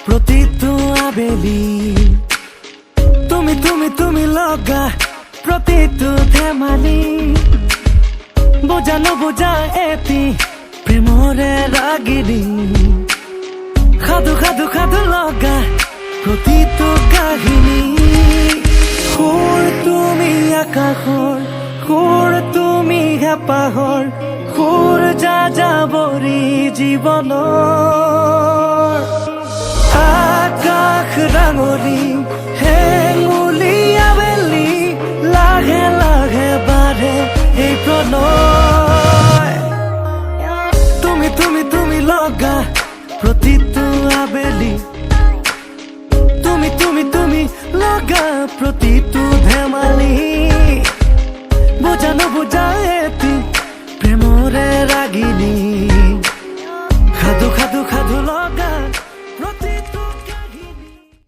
প্ৰতিটো আবেলি তুমি তুমি তুমি লগা প্ৰতিটো ধেমালি বুজা নুবুজা এটি প্ৰেমৰে ৰাগিনী সাধু সাধু সাধু লগা প্ৰতিটো কাহিনী সুৰ তুমি আকাশৰ সুৰ তুমি হেঁপাহৰ সুৰ যাযাবৰী জীৱনৰ আকাশ ডাঙৰি হেঙুলি আবেলি লাহে লাহে বাঢ়ে এই প্ৰণয় তুমি তুমি তুমি লগা প্ৰতিটো আবেলি তুমি তুমি তুমি লগা প্ৰতিটো ধেমালি বুজা নুবুজা এটি প্ৰেমৰে ৰাগিনী